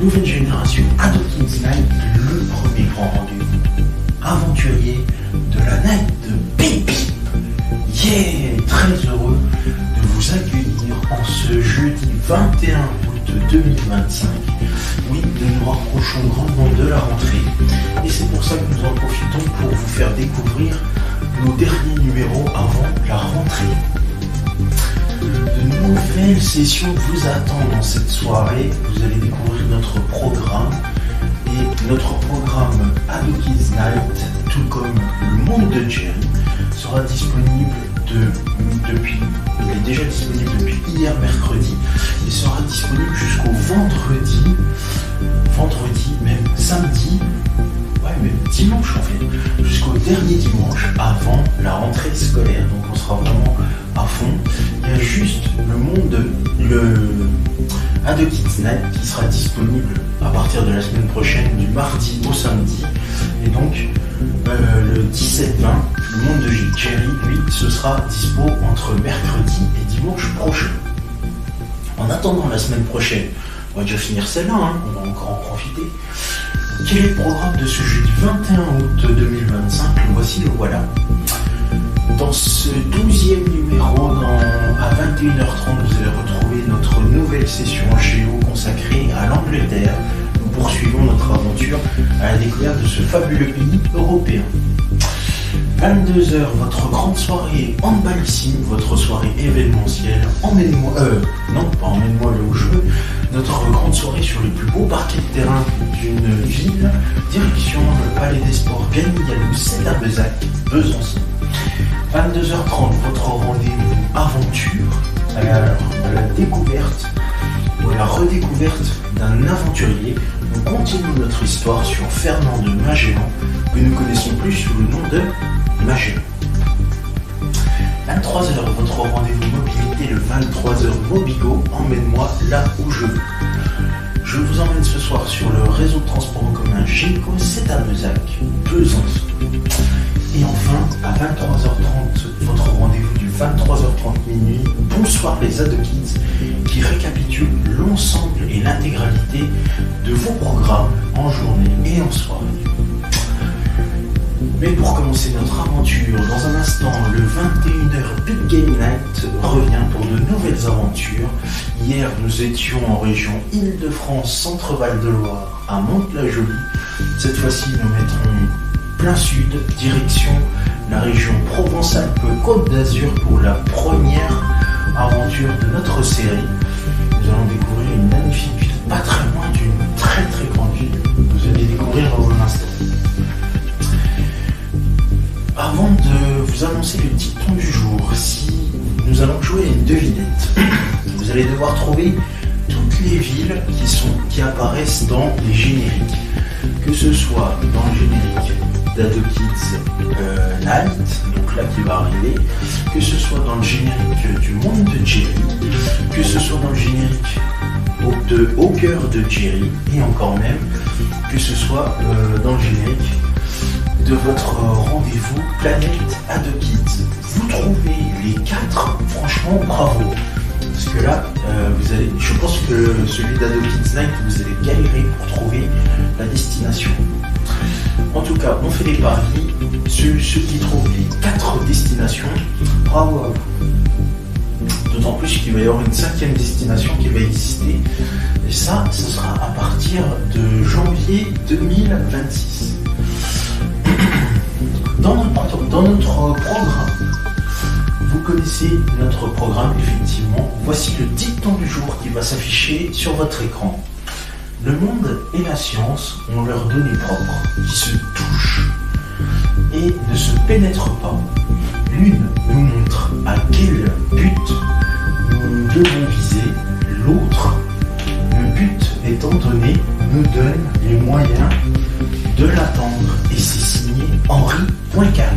nouvelle génération Adokids Night, le premier grand rendez-vous aventurier de la night de Baby. Yeah, très heureux de vous accueillir en ce jeudi 21 août 2025. Oui, nous nous rapprochons grandement de la rentrée et c'est pour ça que nous en profitons pour vous faire découvrir nos derniers numéros avant la rentrée. De nouvelles sessions vous attendent dans cette soirée. Vous allez découvrir notre programme et notre programme Adokids Night, tout comme le monde de Jerry, sera disponible depuis hier mercredi et sera disponible jusqu'au vendredi, même samedi, même dimanche en fait, jusqu'au dernier dimanche avant la rentrée scolaire. Donc on sera vraiment à fond. Il y a juste le Adokids Night qui sera disponible à partir de la semaine prochaine, du mardi au samedi. Et donc le 17-20, le monde de Jerry, lui, ce sera dispo entre mercredi et dimanche prochain. En attendant la semaine prochaine, on va déjà finir celle-là, on va encore en profiter. Quel est le programme de ce jeudi 21 août 2025? Voici le voilà. Dans ce 12e numéro, à 21h30, vous allez retrouver notre nouvelle session géo consacrée à l'Angleterre. Nous poursuivons notre aventure à la découverte de ce fabuleux pays européen. 22h, votre grande soirée handballissime, votre soirée événementielle. Emmène-moi là où je veux. Notre grande soirée sur les plus beaux parquets de terrain d'une ville. Direction le Palais des Sports Gagny-Galou, c'est à Besançon. 22h30, votre rendez-vous aventure à la découverte ou à la redécouverte d'un aventurier. Nous continuons notre histoire sur Fernand de Magellan, que nous connaissons plus sous le nom de Magellan. 23h, votre rendez-vous mobilité, le 23h Mobigo, emmène-moi là où je veux. Je vous emmène ce soir sur le réseau de transport en commun Géco, c'est à Besançon. Et enfin, à 23h30, votre rendez-vous du 23h30 minuit, Bonsoir les Adokids, qui récapitule l'ensemble et l'intégralité de vos programmes en journée et en soirée. Mais pour commencer notre aventure, dans un instant, le 21h Big Game Night revient pour de nouvelles aventures. Hier, nous étions en région Île-de-France, Centre-Val de Loire, à Mantes-la-Jolie. Cette fois-ci, nous mettrons plein sud, direction la région Provence-Alpes-Côte d'Azur pour la première aventure de notre série. Nous allons découvrir une magnifique ville, pas très loin d'une très très grande ville. Vous allez découvrir dans un instant. Avant de vous annoncer le dicton du jour, nous allons jouer à une devinette. Vous allez devoir trouver toutes les villes qui apparaissent dans les génériques. Que ce soit dans le générique d'Adokids Night, donc là qui va arriver, que ce soit dans le générique du monde de Jerry, que ce soit dans le générique Au cœur de Jerry, et encore même, que ce soit dans le générique de votre rendez-vous Planète Adokids. Vous trouvez les 4, franchement bravo. Parce que là, je pense que celui d'Adokids Night, vous allez galérer pour trouver la destination. En tout cas, on fait des paris. Ceux qui trouvent les 4 destinations, bravo à vous. D'autant plus qu'il va y avoir une 5e destination qui va exister. Et ça, ce sera à partir de janvier 2026. Dans notre programme, vous connaissez notre programme effectivement. Voici le dicton du jour qui va s'afficher sur votre écran. Le monde et la science ont leurs données propres qui se touchent et ne se pénètrent pas. L'une nous montre à quel but nous devons viser, l'autre, le but étant donné, nous donne les moyens de l'atteindre et c'est signé Henri Poincaré.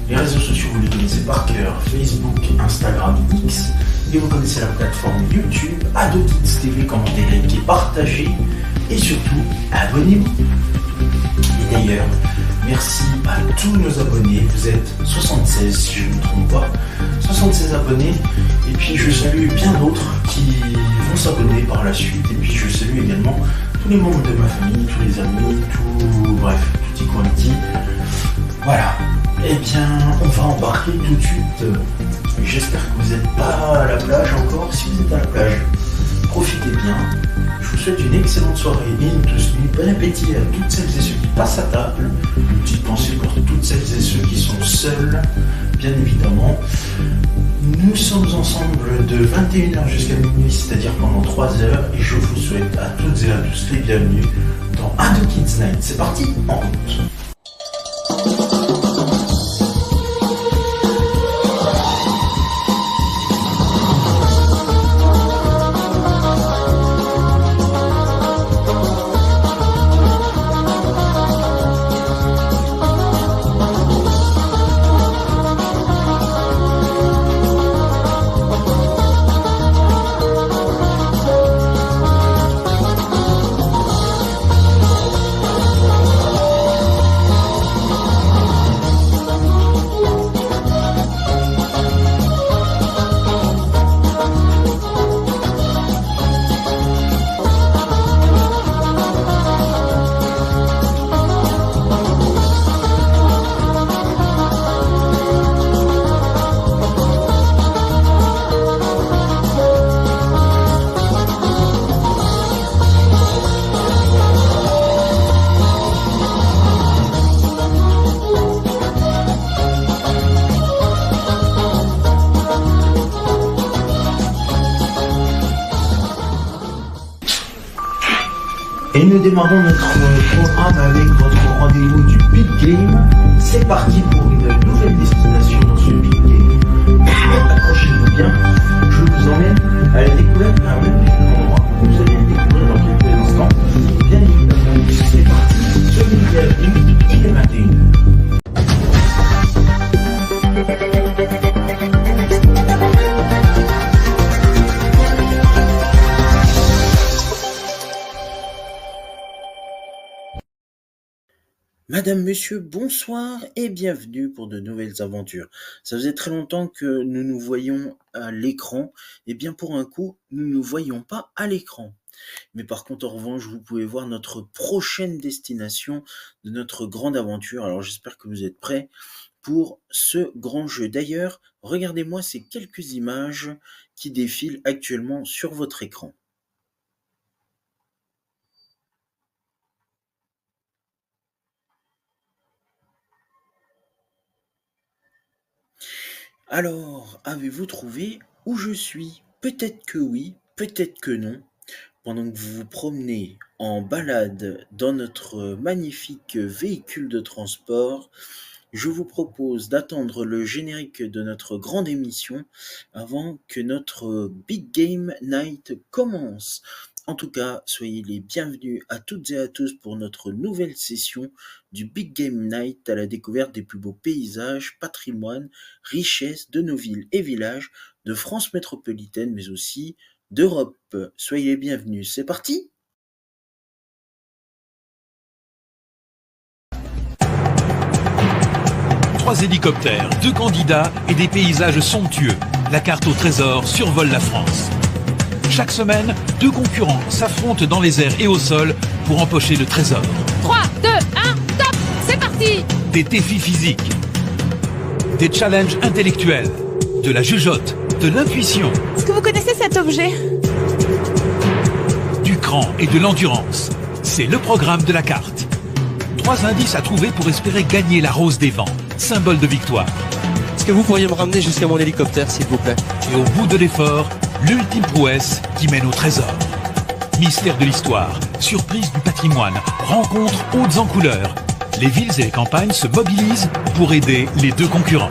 Les réseaux sociaux, vous les connaissez par cœur, Facebook, Instagram, X, et vous connaissez la plateforme YouTube, Adokids TV, commentez, likez, partagez, et surtout, abonnez-vous. Et d'ailleurs, Merci à tous nos abonnés. Vous êtes 76 si je ne me trompe pas. 76 abonnés. Et puis je salue bien d'autres qui vont s'abonner par la suite. Et puis je salue également tous les membres de ma famille, tous les amis, bref, tutti quanti. Voilà. Eh bien, on va embarquer tout de suite. J'espère que vous n'êtes pas à la plage encore. Si vous êtes à la plage, profitez bien. Je vous souhaite une excellente soirée et une douce nuit. Bon appétit à toutes celles et ceux qui passent à table. Une petite pensée pour toutes celles et ceux qui sont seuls, bien évidemment. Nous sommes ensemble de 21h jusqu'à minuit, c'est-à-dire pendant 3 heures. Et je vous souhaite à toutes et à tous les bienvenus dans Ado Kids Night. C'est parti, en route. Et nous démarrons notre programme avec votre rendez-vous du Big Game. C'est parti pour une nouvelle destination dans ce Big Game. Accrochez-vous bien, je vous emmène à la découverte d'un magnifique endroit. Vous allez le découvrir dans quelques instants. Bien évidemment, c'est parti, soyez bienvenus, il est 21h. Madame, monsieur, bonsoir et bienvenue pour de nouvelles aventures. Ça faisait très longtemps que nous nous voyions à l'écran. Et bien pour un coup, nous ne nous voyons pas à l'écran. Mais par contre, en revanche, vous pouvez voir notre prochaine destination de notre grande aventure. Alors j'espère que vous êtes prêts pour ce grand jeu. D'ailleurs, regardez-moi ces quelques images qui défilent actuellement sur votre écran. Alors, avez-vous trouvé où je suis? Peut-être que oui, peut-être que non. Pendant que vous vous promenez en balade dans notre magnifique véhicule de transport, je vous propose d'attendre le générique de notre grande émission avant que notre Big Game Night commence. En tout cas, soyez les bienvenus à toutes et à tous pour notre nouvelle session du Big Game Night à la découverte des plus beaux paysages, patrimoines, richesses de nos villes et villages de France métropolitaine, mais aussi d'Europe. Soyez les bienvenus, c'est parti! Trois hélicoptères, 2 candidats et des paysages somptueux. La carte au trésor survole la France. Chaque semaine, 2 concurrents s'affrontent dans les airs et au sol pour empocher le trésor. 3, 2, 1, top! C'est parti! Des défis physiques, des challenges intellectuels, de la jugeote, de l'intuition, Est-ce que vous connaissez cet objet? du cran et de l'endurance. C'est le programme de la carte. 3 indices à trouver pour espérer gagner la rose des vents, symbole de victoire. Est-ce que vous pourriez me ramener jusqu'à mon hélicoptère, s'il vous plaît? Et au bout de l'effort, l'ultime prouesse qui mène au trésor. Mystère de l'histoire, surprise du patrimoine, rencontres hautes en couleurs. Les villes et les campagnes se mobilisent pour aider les 2 concurrents.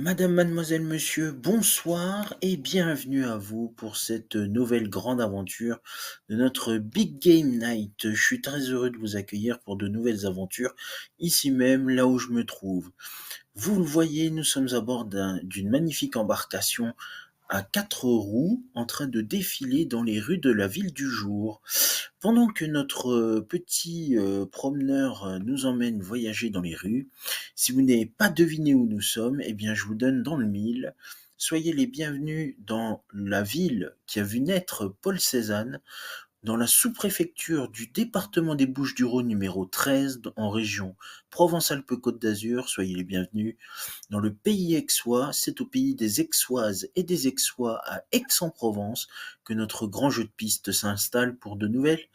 Madame, mademoiselle, monsieur, bonsoir et bienvenue à vous pour cette nouvelle grande aventure de notre Big Game Night. Je suis très heureux de vous accueillir pour de nouvelles aventures, ici même, là où je me trouve. Vous le voyez, nous sommes à bord d'une magnifique embarcation à 4 roues en train de défiler dans les rues de la ville du jour. Pendant que notre petit promeneur nous emmène voyager dans les rues, si vous n'avez pas deviné où nous sommes, eh bien je vous donne dans le mille. Soyez les bienvenus dans la ville qui a vu naître Paul Cézanne, dans la sous-préfecture du département des Bouches-du-Rhône numéro 13, en région Provence-Alpes-Côte d'Azur. Soyez les bienvenus dans le pays aixois. C'est au pays des Aixoises et des Aixois à Aix-en-Provence que notre grand jeu de piste s'installe pour de nouvelles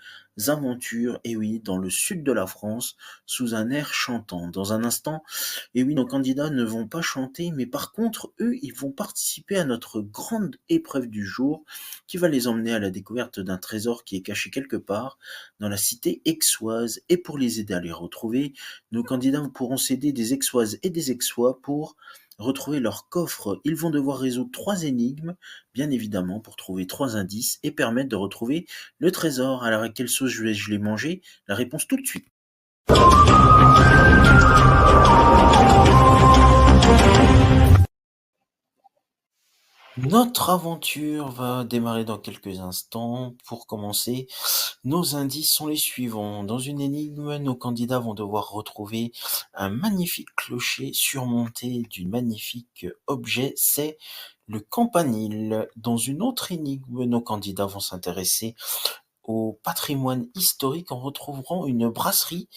aventures, et oui, dans le sud de la France, sous un air chantant. Dans un instant, et oui, nos candidats ne vont pas chanter, mais par contre, eux, ils vont participer à notre grande épreuve du jour, qui va les emmener à la découverte d'un trésor qui est caché quelque part dans la cité aixoise. Et pour les aider à les retrouver, nos candidats pourront s'aider des Aixoises et des Aixois pour retrouver leur coffre. Ils vont devoir résoudre 3 énigmes, bien évidemment, pour trouver 3 indices et permettre de retrouver le trésor. Alors à quelle sauce je l'ai mangé? La réponse tout de suite. Notre aventure va démarrer dans quelques instants. Pour commencer, nos indices sont les suivants. Dans une énigme, nos candidats vont devoir retrouver un magnifique clocher surmonté d'un magnifique objet, c'est le campanile. Dans une autre énigme, nos candidats vont s'intéresser au patrimoine historique en retrouvant une brasserie,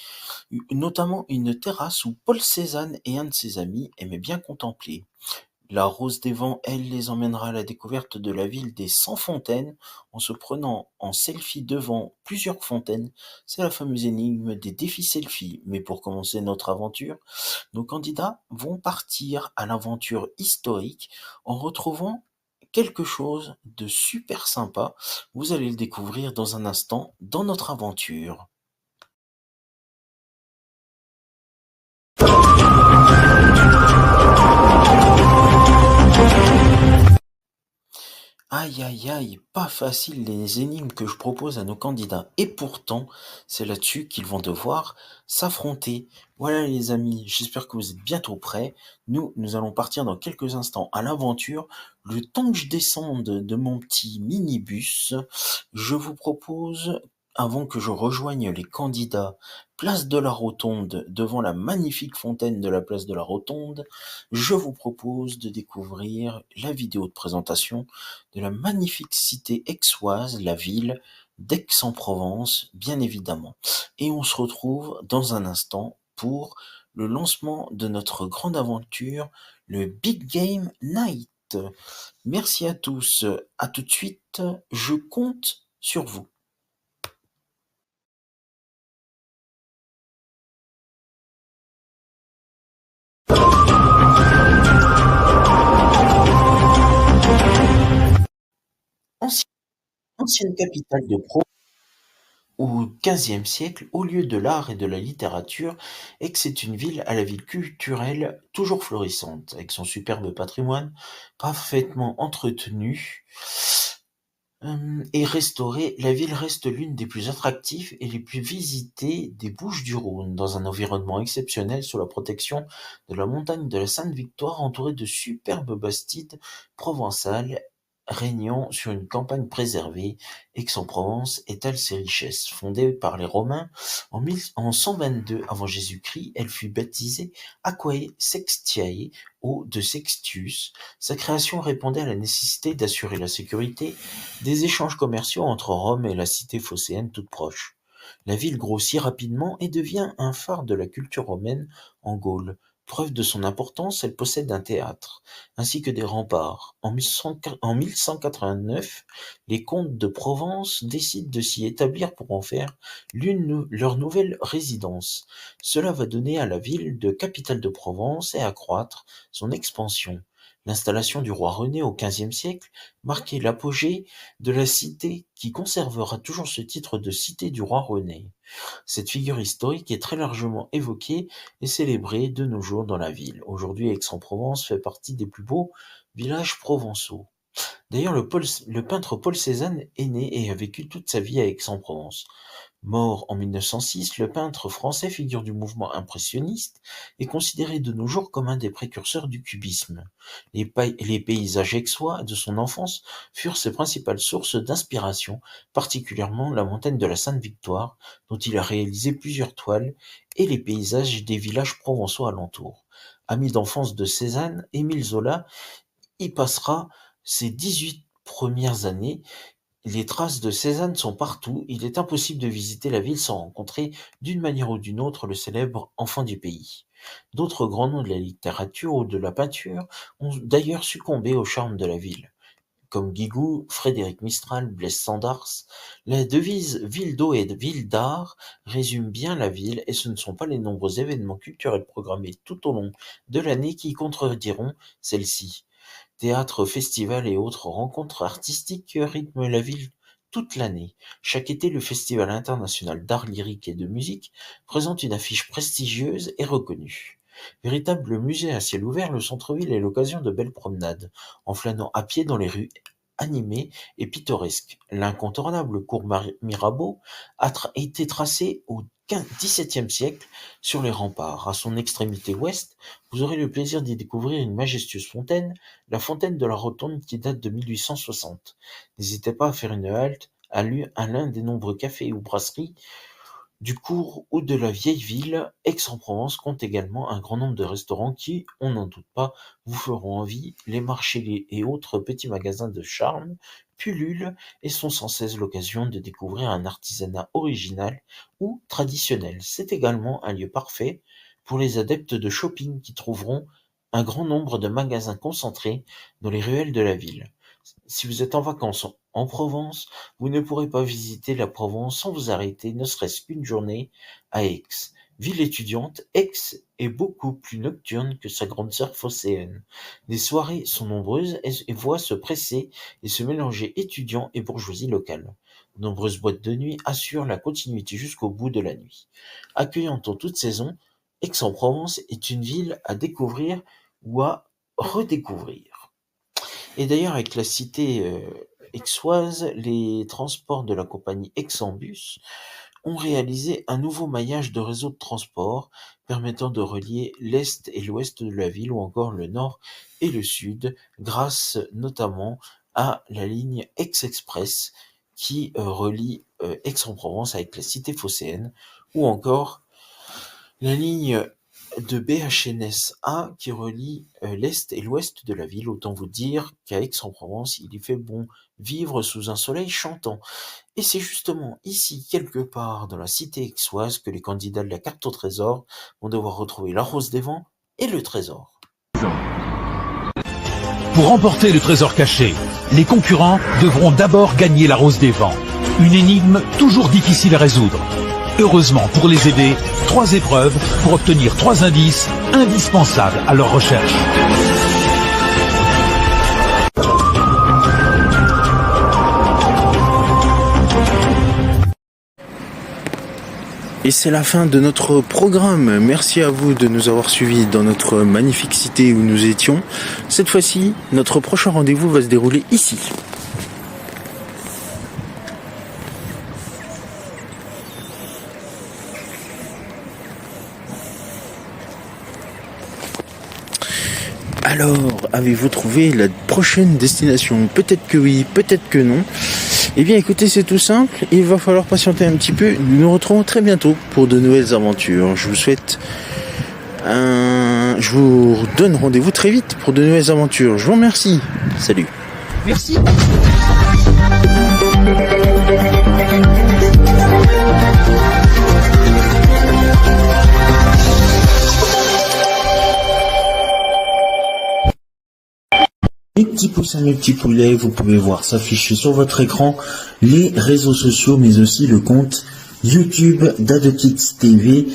notamment une terrasse où Paul Cézanne et un de ses amis aimaient bien contempler. La Rose des Vents, elle, les emmènera à la découverte de la ville des 100 fontaines en se prenant en selfie devant plusieurs fontaines. C'est la fameuse énigme des défis selfie. Mais pour commencer notre aventure, nos candidats vont partir à l'aventure historique en retrouvant quelque chose de super sympa. Vous allez le découvrir dans un instant dans notre aventure. Aïe aïe aïe, pas facile les énigmes que je propose à nos candidats. Et pourtant, c'est là-dessus qu'ils vont devoir s'affronter. Voilà les amis, j'espère que vous êtes bientôt prêts. Nous allons partir dans quelques instants à l'aventure. Le temps que je descende de mon petit minibus, je vous propose, avant que je rejoigne les candidats, place de la Rotonde, devant la magnifique fontaine de la place de la Rotonde, je vous propose de découvrir la vidéo de présentation de la magnifique cité aixoise, la ville d'Aix-en-Provence, bien évidemment. Et on se retrouve dans un instant pour le lancement de notre grande aventure, le Big Game Night. Merci à tous, à tout de suite, je compte sur vous. Ancienne capitale de Provence, au XVe siècle, au lieu de l'art et de la littérature, Aix est une ville à la vie culturelle toujours florissante, avec son superbe patrimoine parfaitement entretenu et restauré. La ville reste l'une des plus attractives et les plus visitées des Bouches-du-Rhône, dans un environnement exceptionnel sous la protection de la montagne de la Sainte-Victoire, entourée de superbes bastides provençales régnant sur une campagne préservée. Aix-en-Provence étale ses richesses. Fondée par les Romains en 122 avant Jésus-Christ, elle fut baptisée Aquae Sextiae, eau de Sextius. Sa création répondait à la nécessité d'assurer la sécurité des échanges commerciaux entre Rome et la cité phocéenne toute proche. La ville grossit rapidement et devient un phare de la culture romaine en Gaule. Preuve de son importance, elle possède un théâtre, ainsi que des remparts. En 1189, les comtes de Provence décident de s'y établir pour en faire leur nouvelle résidence. Cela va donner à la ville de capitale de Provence et accroître son expansion. L'installation du roi René au XVe siècle marquait l'apogée de la cité qui conservera toujours ce titre de cité du roi René. Cette figure historique est très largement évoquée et célébrée de nos jours dans la ville. Aujourd'hui, Aix-en-Provence fait partie des plus beaux villages provençaux. D'ailleurs, le peintre Paul Cézanne est né et a vécu toute sa vie à Aix-en-Provence. Mort en 1906, le peintre français, figure du mouvement impressionniste, est considéré de nos jours comme un des précurseurs du cubisme. Les paysages aixois de son enfance furent ses principales sources d'inspiration, particulièrement la montagne de la Sainte-Victoire, dont il a réalisé plusieurs toiles, et les paysages des villages provençaux alentours. Ami d'enfance de Cézanne, Émile Zola y passera ses 18 premières années. Les traces de Cézanne sont partout, il est impossible de visiter la ville sans rencontrer, d'une manière ou d'une autre, le célèbre enfant du pays. D'autres grands noms de la littérature ou de la peinture ont d'ailleurs succombé au charme de la ville, comme Guigou, Frédéric Mistral, Blaise Cendrars. La devise « Ville d'eau et ville d'art » résume bien la ville, et ce ne sont pas les nombreux événements culturels programmés tout au long de l'année qui contrediront celle-ci. Théâtre, festivals et autres rencontres artistiques rythment la ville toute l'année. Chaque été, le Festival international d'art lyrique et de musique présente une affiche prestigieuse et reconnue. Véritable musée à ciel ouvert, le centre-ville est l'occasion de belles promenades, en flânant à pied dans les rues animées et pittoresques. L'incontournable cours Mirabeau a été tracé au XVIIe siècle sur les remparts. À son extrémité ouest, vous aurez le plaisir d'y découvrir une majestueuse fontaine, la fontaine de la Rotonde, qui date de 1860. N'hésitez pas à faire une halte à l'un des nombreux cafés ou brasseries du cours ou de la vieille ville. Aix-en-Provence compte également un grand nombre de restaurants qui, on n'en doute pas, vous feront envie. Les marchés et autres petits magasins de charme pullulent et sont sans cesse l'occasion de découvrir un artisanat original ou traditionnel. C'est également un lieu parfait pour les adeptes de shopping qui trouveront un grand nombre de magasins concentrés dans les ruelles de la ville. Si vous êtes en vacances en Provence, vous ne pourrez pas visiter la Provence sans vous arrêter ne serait-ce qu'une journée à Aix. Ville étudiante, Aix est beaucoup plus nocturne que sa grande sœur phocéenne. Les soirées sont nombreuses et voient se presser et se mélanger étudiants et bourgeoisie locale. De nombreuses boîtes de nuit assurent la continuité jusqu'au bout de la nuit. Accueillante en toute saison, Aix-en-Provence est une ville à découvrir ou à redécouvrir. Et d'ailleurs, avec la cité aixoise, les transports de la compagnie Aix-en-Bus ont réalisé un nouveau maillage de réseau de transport permettant de relier l'est et l'ouest de la ville ou encore le nord et le sud, grâce notamment à la ligne Aix-Express qui relie Aix-en-Provence avec la cité phocéenne, ou encore la ligne de BHNS-A qui relie l'est et l'ouest de la ville. Autant vous dire qu'à Aix-en-Provence, il y fait bon vivre sous un soleil chantant. Et c'est justement ici, quelque part dans la cité aixoise, que les candidats de la carte au trésor vont devoir retrouver la rose des vents et le trésor. Pour remporter le trésor caché, les concurrents devront d'abord gagner la rose des vents. Une énigme toujours difficile à résoudre. Heureusement pour les aider, 3 épreuves pour obtenir 3 indices indispensables à leur recherche. Et c'est la fin de notre programme. Merci à vous de nous avoir suivis dans notre magnifique cité où nous étions. Cette fois-ci, notre prochain rendez-vous va se dérouler ici. Alors, avez-vous trouvé la prochaine destination? Peut-être que oui, peut-être que non. Eh bien écoutez, c'est tout simple, il va falloir patienter un petit peu. Nous nous retrouvons très bientôt pour de nouvelles aventures. Je vous donne rendez-vous très vite pour de nouvelles aventures. Je vous remercie. Salut. Merci. Mes petits poussins, mes petits poulets, vous pouvez voir s'afficher sur votre écran les réseaux sociaux, mais aussi le compte YouTube d'Adokids TV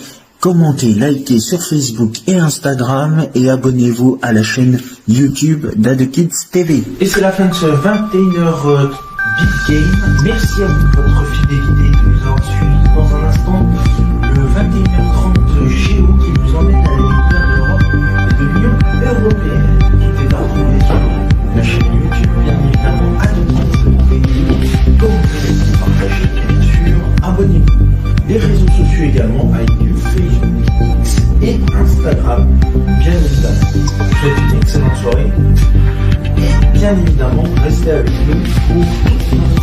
commentez, likez sur Facebook et Instagram et abonnez-vous à la chaîne YouTube d'AdeKids TV. Et c'est la fin de ce 21h Big Game. Merci à vous de votre fidélité de nous avoir suivis. Dans un instant, le 21h30 Géo qui nous emmène à la découverte de l'Europe et de l'Union Européenne. Tout est à retrouver sur la chaîne YouTube, bien évidemment, AdeKids TV. Comme vous partagez, bien sûr, abonnez-vous. Les réseaux sociaux également, iTunes, Facebook et Instagram, bien évidemment. Je vous souhaite une excellente soirée et bien évidemment, restez avec nous pour